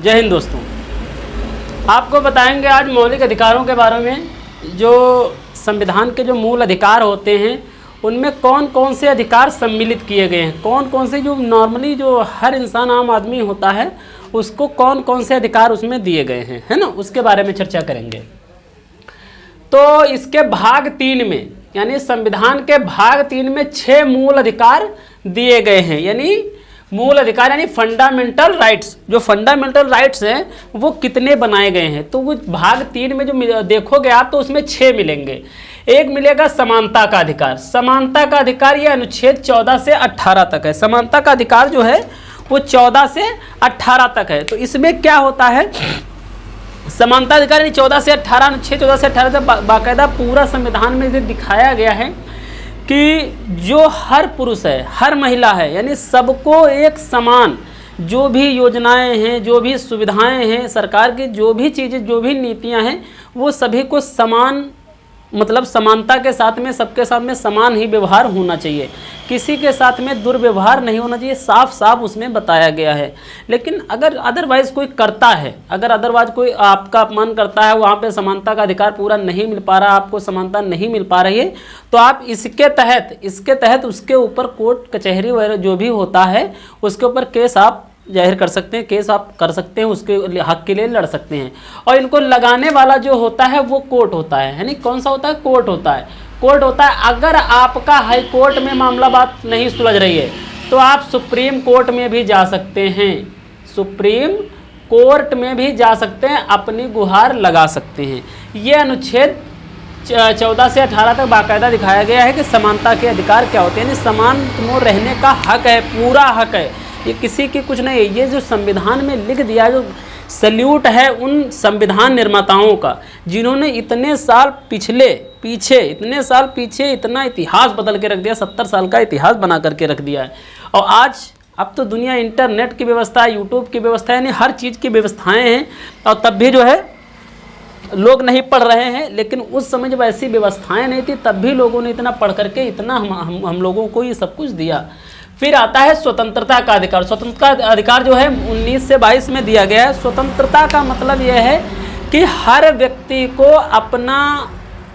जय हिंद दोस्तों, आपको बताएंगे आज मौलिक अधिकारों के बारे में। जो संविधान के जो मूल अधिकार होते हैं उनमें कौन कौन से अधिकार सम्मिलित किए गए हैं, कौन कौन से जो नॉर्मली जो हर इंसान आम आदमी होता है उसको कौन कौन से अधिकार उसमें दिए गए हैं, है ना, उसके बारे में चर्चा करेंगे। तो इसके भाग 3 में यानी संविधान के भाग 3 में 6 मूल अधिकार दिए गए हैं। यानी मूल अधिकार यानी फंडामेंटल राइट्स, जो फंडामेंटल राइट्स हैं वो कितने बनाए गए हैं। तो वो भाग 3 में जो देखोगे आप तो उसमें 6 मिलेंगे। एक मिलेगा समानता का अधिकार। समानता का अधिकार ये अनुच्छेद 14 से 18 तक है। समानता का अधिकार जो है वो 14 से 18 तक है। तो इसमें क्या होता है, समानता अधिकार यानी 14 से 18, अनुच्छेद 14 से 18 तक बाकायदा पूरा संविधान में इसे दिखाया गया है कि जो हर पुरुष है, हर महिला है, यानी सबको एक समान जो भी योजनाएं हैं, जो भी सुविधाएं हैं, सरकार की जो भी चीज़ें, जो भी नीतियां हैं, वो सभी को समान, मतलब समानता के साथ में सबके साथ में समान ही व्यवहार होना चाहिए। किसी के साथ में दुर्व्यवहार नहीं होना चाहिए, साफ साफ उसमें बताया गया है। लेकिन अगर अदरवाइज कोई करता है, अगर अदरवाइज कोई आपका अपमान करता है, वहाँ पे समानता का अधिकार पूरा नहीं मिल पा रहा, आपको समानता नहीं मिल पा रही है, तो आप इसके तहत उसके ऊपर कोर्ट कचहरी वगैरह जो भी होता है उसके ऊपर केस आप जाहिर कर सकते हैं, केस आप कर सकते हैं, उसके हक के लिए लड़ सकते हैं। और इनको लगाने वाला जो होता है वो कोर्ट होता है, यानी कौन सा होता है, कोर्ट होता है। कोर्ट होता है। अगर आपका हाई कोर्ट में मामला बात नहीं सुलझ रही है तो आप सुप्रीम कोर्ट में भी जा सकते हैं, सुप्रीम कोर्ट में भी जा सकते हैं, अपनी गुहार लगा सकते हैं। ये अनुच्छेद 14 से 18 तक बाकायदा दिखाया गया है कि समानता के अधिकार क्या होते हैं। यानी समान रहने का हक है, पूरा हक है, ये किसी की कुछ नहीं है। ये जो संविधान में लिख दिया, जो सल्यूट है उन संविधान निर्माताओं का जिन्होंने इतने साल पीछे इतना इतिहास बदल के रख दिया, 70 साल का इतिहास बना करके रख दिया है। और आज अब तो दुनिया इंटरनेट की व्यवस्था है, यूट्यूब की व्यवस्था है, यानी हर चीज़ की व्यवस्थाएं हैं। और तब भी जो है लोग नहीं पढ़ रहे हैं, लेकिन उस समय जब ऐसी व्यवस्थाएं नहीं थी तब भी लोगों ने इतना पढ़ करके इतना हम लोगों को ये सब कुछ दिया। फिर आता है स्वतंत्रता का अधिकार। स्वतंत्रता का अधिकार जो है 19 से 22 में दिया गया है। स्वतंत्रता का मतलब यह है कि हर व्यक्ति को अपना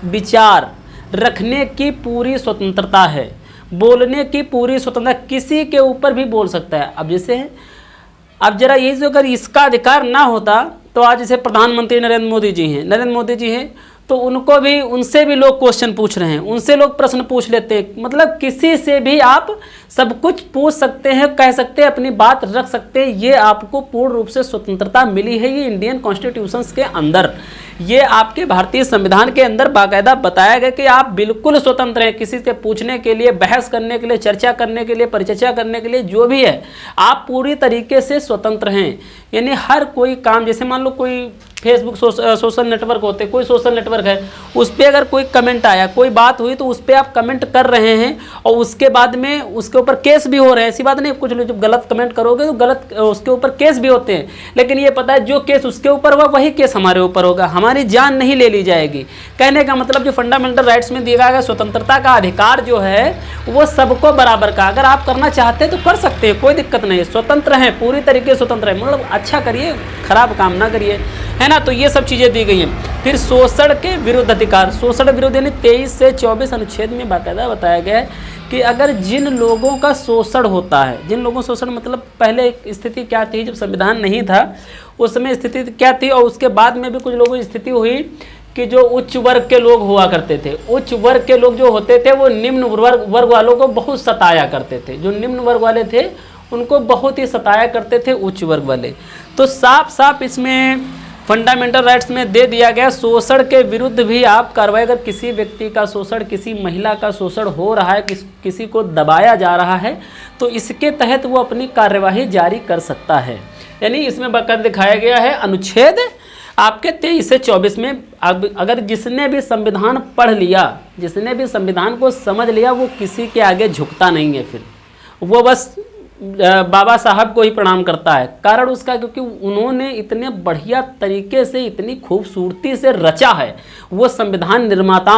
विचार रखने की पूरी स्वतंत्रता है, बोलने की पूरी स्वतंत्रता, किसी के ऊपर भी बोल सकता है। अब जैसे अब जरा ये जो अगर इसका अधिकार ना होता तो आज जैसे प्रधानमंत्री नरेंद्र मोदी जी हैं तो उनसे भी लोग क्वेश्चन पूछ रहे हैं, उनसे लोग प्रश्न पूछ लेते हैं। मतलब किसी से भी आप सब कुछ पूछ सकते हैं, कह सकते हैं, अपनी बात रख सकते हैं। ये आपको पूर्ण रूप से स्वतंत्रता मिली है। ये इंडियन कॉन्स्टिट्यूशंस के अंदर, ये आपके भारतीय संविधान के अंदर बाकायदा बताया गया कि आप बिल्कुल स्वतंत्र हैं। किसी से पूछने के लिए, बहस करने के लिए, चर्चा करने के लिए, परिचर्चा करने के लिए, जो भी है आप पूरी तरीके से स्वतंत्र हैं। यानी हर कोई काम, जैसे मान लो कोई फेसबुक सोशल नेटवर्क होते, कोई सोशल नेटवर्क है, उस पर अगर कोई कमेंट आया, कोई बात हुई तो उस पर आप कमेंट कर रहे हैं और उसके बाद में उसके ऊपर केस भी हो रहे हैं। ऐसी बात नहीं, कुछ लोग जब गलत कमेंट करोगे तो गलत उसके ऊपर केस भी होते हैं। लेकिन ये पता है जो केस उसके ऊपर हुआ वही केस हमारे ऊपर होगा, हमारी जान नहीं ले ली जाएगी। कहने का मतलब जो फंडामेंटल राइट्स में दिया गया स्वतंत्रता का अधिकार जो है वो सबको बराबर का, अगर आप करना चाहते हैं तो कर सकते हैं, कोई दिक्कत नहीं है। स्वतंत्र हैं, पूरी तरीके से स्वतंत्र है, मतलब अच्छा करिए, खराब काम ना करिए, है ना। तो ये सब चीज़ें दी गई हैं। फिर शोषण के विरुद्ध अधिकार। शोषण विरुद्ध यानी 23 से 24 अनुच्छेद में बाकायदा बताया गया है कि अगर जिन लोगों का शोषण होता है, जिन लोगों का शोषण मतलब पहले एक स्थिति क्या थी जब संविधान नहीं था उस समय स्थिति क्या थी, और उसके बाद में भी कुछ लोगों की स्थिति हुई कि जो उच्च वर्ग के लोग हुआ करते थे, उच्च वर्ग के लोग जो होते थे वो निम्न वर्ग वालों को बहुत सताया करते थे। जो निम्न वर्ग वाले थे उनको बहुत ही सताया करते थे उच्च वर्ग वाले। तो साफ साफ इसमें फंडामेंटल राइट्स में दे दिया गया शोषण के विरुद्ध भी आप कार्रवाई, अगर किसी व्यक्ति का शोषण, किसी महिला का शोषण हो रहा है, किसी को दबाया जा रहा है तो इसके तहत वो अपनी कार्यवाही जारी कर सकता है। यानी इसमें बाकायदा दिखाया गया है अनुच्छेद आपके 23 से 24 में। अगर जिसने भी संविधान पढ़ लिया, जिसने भी संविधान को समझ लिया, वो किसी के आगे झुकता नहीं है। फिर वो बस बाबा साहब को ही प्रणाम करता है। कारण उसका क्योंकि उन्होंने इतने बढ़िया तरीके से, इतनी खूबसूरती से रचा है। वो संविधान निर्माता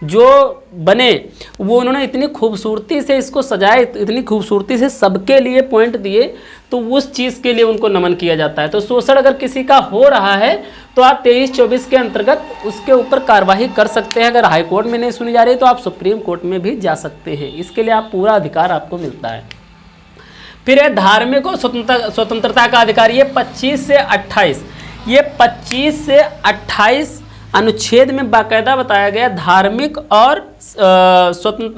जो बने, वो उन्होंने इतनी खूबसूरती से इसको सजाए, इतनी खूबसूरती से सबके लिए पॉइंट दिए, तो उस चीज़ के लिए उनको नमन किया जाता है। तो शोषण अगर किसी का हो रहा है तो आप 23-24 के अंतर्गत उसके ऊपर कार्रवाई कर सकते हैं। अगर हाई कोर्ट में नहीं सुनी जा रही तो आप सुप्रीम कोर्ट में भी जा सकते हैं। इसके लिए आप पूरा अधिकार आपको मिलता है। फिर है धार्मिक और स्वतंत्रता का अधिकार, ये 25 से 28, ये 25 से 28 अनुच्छेद में बाकायदा बताया गया धार्मिक और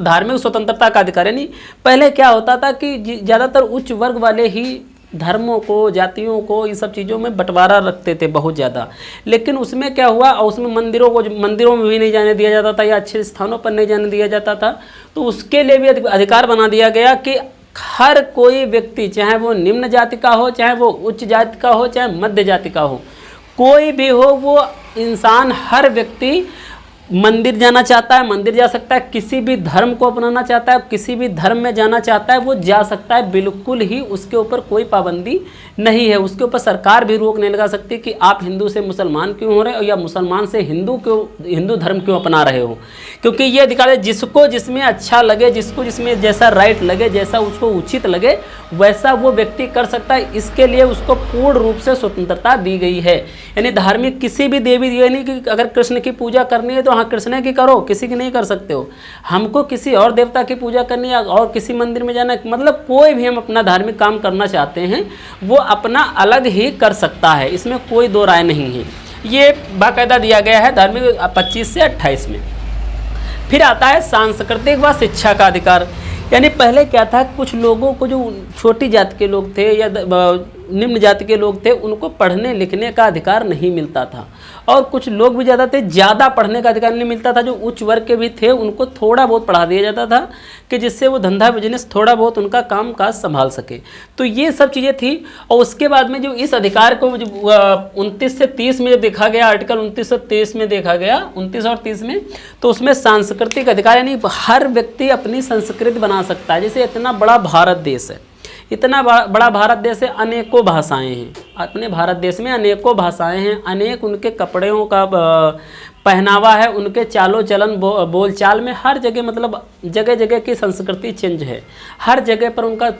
धार्मिक स्वतंत्रता का अधिकार। यानी पहले क्या होता था कि ज़्यादातर उच्च वर्ग वाले ही धर्मों को, जातियों को, इन सब चीज़ों में बंटवारा रखते थे बहुत ज़्यादा। लेकिन उसमें क्या हुआ, और उसमें मंदिरों में भी नहीं जाने दिया जाता था, या अच्छे स्थानों पर नहीं जाने दिया जाता था। तो उसके लिए भी अधिकार बना दिया गया कि हर कोई व्यक्ति, चाहे वो निम्न जाति का हो, चाहे वो उच्च जाति का हो, चाहे मध्य जाति का हो, कोई भी हो, वो इंसान, हर व्यक्ति मंदिर जाना चाहता है मंदिर जा सकता है, किसी भी धर्म को अपनाना चाहता है, किसी भी धर्म में जाना चाहता है वो जा सकता है। बिल्कुल ही उसके ऊपर कोई पाबंदी नहीं है। उसके ऊपर सरकार भी रोक नहीं लगा सकती कि आप हिंदू से मुसलमान क्यों हो रहे हो, या मुसलमान से हिंदू धर्म क्यों अपना रहे हो। क्योंकि ये अधिकार है, जिसको जिसमें अच्छा लगे, जिसको जिसमें जैसा राइट लगे, जैसा उसको उचित लगे, वैसा वो व्यक्ति कर सकता है। इसके लिए उसको पूर्ण रूप से स्वतंत्रता दी गई है। यानी धार्मिक किसी भी देवी, यानी कि अगर कृष्ण की पूजा करनी है तो हाँ कृष्ण की करो, किसी की नहीं कर सकते हो। हमको किसी और देवता की पूजा करनी है और किसी मंदिर में जाना, मतलब कोई भी हम अपना धार्मिक काम करना चाहते हैं वो अपना अलग ही कर सकता है, इसमें कोई दो राय नहीं है। ये बाकायदा दिया गया है धार्मिक 25 से 28 में। फिर आता है सांस्कृतिक व शिक्षा का अधिकार। यानी पहले क्या था, कुछ लोगों को, जो छोटी जाति के लोग थे या निम्न जाति के लोग थे, उनको पढ़ने लिखने का अधिकार नहीं मिलता था। और कुछ लोग भी ज़्यादा थे, ज़्यादा पढ़ने का अधिकार नहीं मिलता था। जो उच्च वर्ग के भी थे उनको थोड़ा बहुत पढ़ा दिया जाता था कि जिससे वो धंधा बिजनेस थोड़ा बहुत उनका काम काज संभाल सके। तो ये सब चीज़ें थी। और उसके बाद में जो इस अधिकार को 29 से 30 में जब देखा गया, आर्टिकल 29 और 30 में देखा गया, 29 और 30 में, तो उसमें सांस्कृतिक अधिकार, यानी हर व्यक्ति अपनी संस्कृति बना सकता है। जैसे इतना बड़ा भारत देश है, इतना बड़ा भारत देश है, अनेकों भाषाएं हैं। अपने भारत देश में अनेकों भाषाएं हैं, अनेक उनके कपड़ों का पहनावा है, उनके चालो चलन बोल चाल में हर जगह, मतलब जगह जगह की संस्कृति चेंज है, हर जगह पर उनका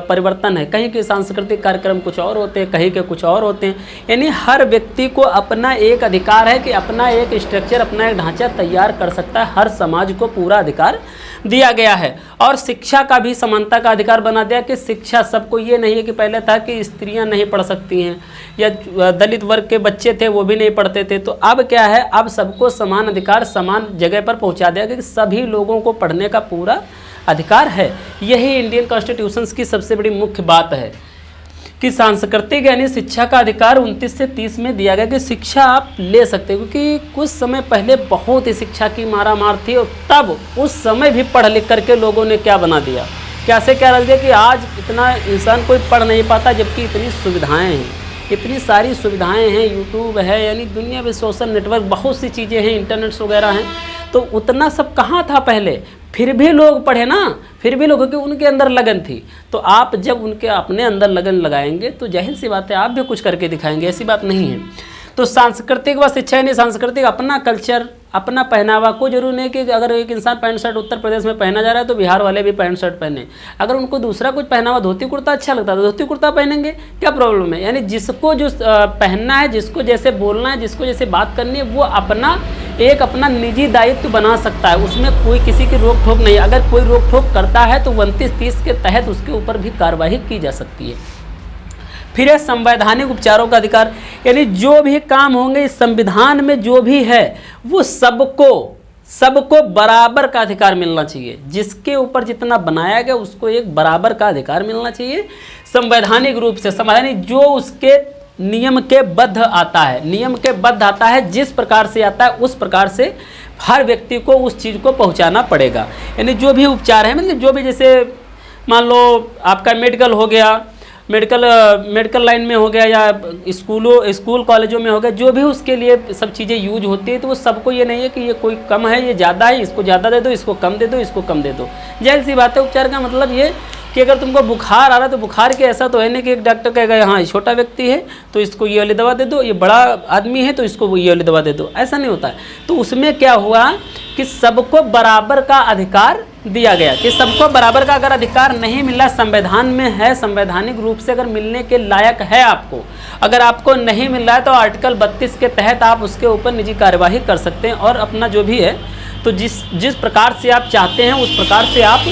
परिवर्तन है। कहीं के सांस्कृतिक कार्यक्रम कुछ और होते हैं, कहीं के कुछ और होते हैं। यानी हर व्यक्ति को अपना एक अधिकार है कि अपना एक स्ट्रक्चर, अपना एक ढांचा तैयार कर सकता है। हर समाज को पूरा अधिकार दिया गया है। और शिक्षा का भी समानता का अधिकार बना दिया कि शिक्षा सबको, ये नहीं है कि पहले था कि स्त्रियां नहीं पढ़ सकती हैं या दलित वर्ग के बच्चे थे वो भी नहीं पढ़ते थे। तो अब क्या है, अब सबको समान अधिकार, समान जगह पर पहुंचा दिया कि सभी लोगों को पढ़ने का पूरा अधिकार है। यही इंडियन कॉन्स्टिट्यूशन की सबसे बड़ी मुख्य बात है कि सांस्कृतिक यानी शिक्षा का अधिकार 29 से 30 में दिया गया कि शिक्षा आप ले सकते हो। क्योंकि कुछ समय पहले बहुत ही शिक्षा की मारामार थी, और तब उस समय भी पढ़ लिख करके लोगों ने क्या बना दिया, कैसे क्या रख दिया कि आज इतना इंसान कोई पढ़ नहीं पाता, जबकि इतनी सुविधाएं हैं, इतनी सारी सुविधाएं हैं, यूट्यूब है, यानी दुनिया में सोशल नेटवर्क, बहुत सी चीज़ें हैं, इंटरनेट्स वगैरह हैं। तो उतना सब कहाँ था पहले, फिर भी लोग पढ़े ना, फिर भी लोगों की उनके अंदर लगन थी। तो आप जब उनके अपने अंदर लगन लगाएंगे तो जाहिर सी बात है आप भी कुछ करके दिखाएंगे, ऐसी बात नहीं है। तो सांस्कृतिक व शिक्षा नहीं, सांस्कृतिक अपना कल्चर, अपना पहनावा। कोई जरूरी नहीं कि अगर एक इंसान पैंट शर्ट उत्तर प्रदेश में पहना जा रहा है तो बिहार वाले भी पैंट शर्ट पहने। अगर उनको दूसरा कुछ पहनावा, धोती कुर्ता अच्छा लगता है तो धोती कुर्ता पहनेंगे, क्या प्रॉब्लम है। यानी जिसको जो पहनना है, जिसको जैसे बोलना है, जिसको जैसे बात करनी है, वो अपना निजी दायित्व बना सकता है, उसमें कोई किसी की रोक ठोक नहीं। अगर कोई रोक ठोक करता है तो 29-30 के तहत उसके ऊपर भी कार्रवाई की जा सकती है। फिर है संवैधानिक उपचारों का अधिकार। यानी जो भी काम होंगे इस संविधान में, जो भी है वो सबको बराबर का अधिकार मिलना चाहिए। जिसके ऊपर जितना बनाया गया उसको एक बराबर का अधिकार मिलना चाहिए संवैधानिक रूप से। संवैधानिक जो उसके नियम के बद्ध आता है, नियम के बद्ध आता है, जिस प्रकार से आता है उस प्रकार से हर व्यक्ति को उस चीज़ को पहुंचाना पड़ेगा। यानी जो भी उपचार है, मतलब जो भी, जैसे मान लो आपका मेडिकल हो गया, मेडिकल लाइन में हो गया, या स्कूल कॉलेजों में हो गया, जो भी उसके लिए सब चीज़ें यूज होती है, तो वो सबको ये नहीं है कि ये कोई कम है, ये ज़्यादा है, इसको ज़्यादा दे दो, इसको कम दे दो, इसको कम दे दो। जाहिर सी बात है, उपचार का मतलब ये कि अगर तुमको बुखार आ रहा है तो बुखार के ऐसा तो है नहीं कि एक डॉक्टर कहेगा हाँ ये छोटा व्यक्ति है तो इसको ये वाली दवा दे दो, ये बड़ा आदमी है तो इसको ये वाली दवा दे दो, ऐसा नहीं होता है। तो उसमें क्या हुआ कि सबको बराबर का अधिकार दिया गया, कि सबको बराबर का अगर अधिकार नहीं मिला, संविधान में है, संवैधानिक रूप से अगर मिलने के लायक है आपको, अगर आपको नहीं मिल रहा है तो आर्टिकल 32 के तहत आप उसके ऊपर निजी कार्यवाही कर सकते हैं और अपना जो भी है तो जिस प्रकार से आप चाहते हैं उस प्रकार से आप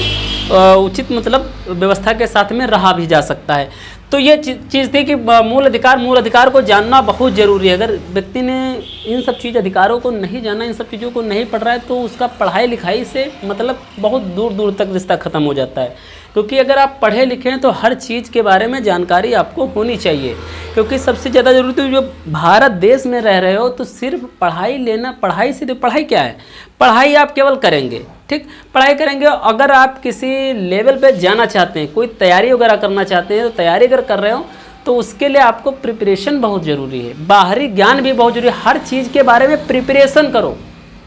उचित मतलब व्यवस्था के साथ में रहा भी जा सकता है। तो ये चीज़ थी कि मूल अधिकार को जानना बहुत ज़रूरी है। अगर व्यक्ति ने इन सब अधिकारों को नहीं जाना, इन सब चीज़ों को नहीं पढ़ रहा है तो उसका पढ़ाई लिखाई से मतलब बहुत दूर दूर तक रिश्ता ख़त्म हो जाता है। क्योंकि अगर आप पढ़े लिखे हैं तो हर चीज़ के बारे में जानकारी आपको होनी चाहिए, क्योंकि सबसे ज़्यादा ज़रूरी तो जो भारत देश में रह रहे हो तो सिर्फ पढ़ाई लेना, पढ़ाई से तो पढ़ाई क्या है, पढ़ाई आप केवल करेंगे, ठीक, पढ़ाई करेंगे। अगर आप किसी लेवल पे जाना चाहते हैं, कोई तैयारी वगैरह करना चाहते हैं तो तैयारी अगर कर रहे हो तो उसके लिए आपको प्रिपरेशन बहुत ज़रूरी है, बाहरी ज्ञान भी बहुत जरूरी है। हर चीज़ के बारे में प्रिपरेशन करो,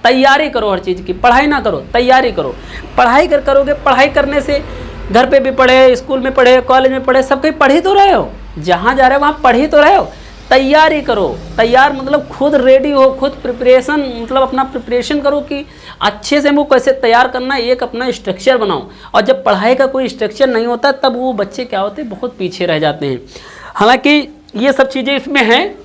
तैयारी करो, हर चीज़ की पढ़ाई ना करो, तैयारी करो। पढ़ाई करोगे, पढ़ाई करने से घर पे भी पढ़े, स्कूल में पढ़े, कॉलेज में पढ़े, सब कहीं पढ़ ही तो रहे हो, जहाँ जा रहे हो वहाँ पढ़ ही तो रहे हो। तैयारी करो, तैयार मतलब खुद रेडी हो, खुद प्रिपरेशन मतलब अपना प्रिपरेशन करो कि अच्छे से हमको कैसे तैयार करना है, एक अपना स्ट्रक्चर बनाओ। और जब पढ़ाई का कोई स्ट्रक्चर नहीं होता तब वो बच्चे क्या होते हैं, बहुत पीछे रह जाते हैं। हालांकि ये सब चीज़ें इसमें हैं।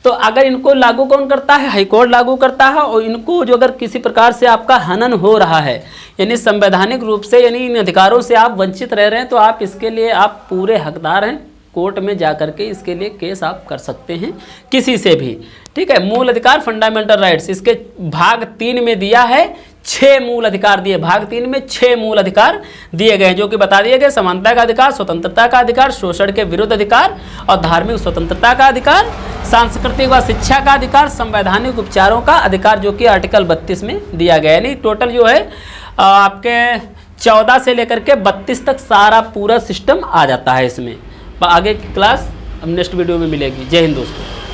तो अगर इनको लागू कौन करता है, हाईकोर्ट लागू करता है। और इनको जो अगर किसी प्रकार से आपका हनन हो रहा है, यानी संवैधानिक रूप से यानी इन अधिकारों से आप वंचित रह रहे हैं, तो आप इसके लिए आप पूरे हकदार हैं। कोर्ट में जा करके इसके लिए केस आप कर सकते हैं किसी से भी, ठीक है। मूल अधिकार फंडामेंटल राइट्स, इसके भाग 3 में दिया है 6 मूल अधिकार दिए, भाग 3 में 6 मूल अधिकार दिए गए हैं, जो कि बता दिए गए। समानता का अधिकार, स्वतंत्रता का अधिकार, शोषण के विरुद्ध अधिकार और धार्मिक स्वतंत्रता का अधिकार, सांस्कृतिक व शिक्षा का अधिकार, संवैधानिक उपचारों का अधिकार, जो कि आर्टिकल 32 में दिया गया है। यानी टोटल जो है आपके 14 से लेकर के 32 तक सारा पूरा सिस्टम आ जाता है इसमें। आगे की क्लास अब नेक्स्ट वीडियो में मिलेगी। जय हिंद दोस्तों।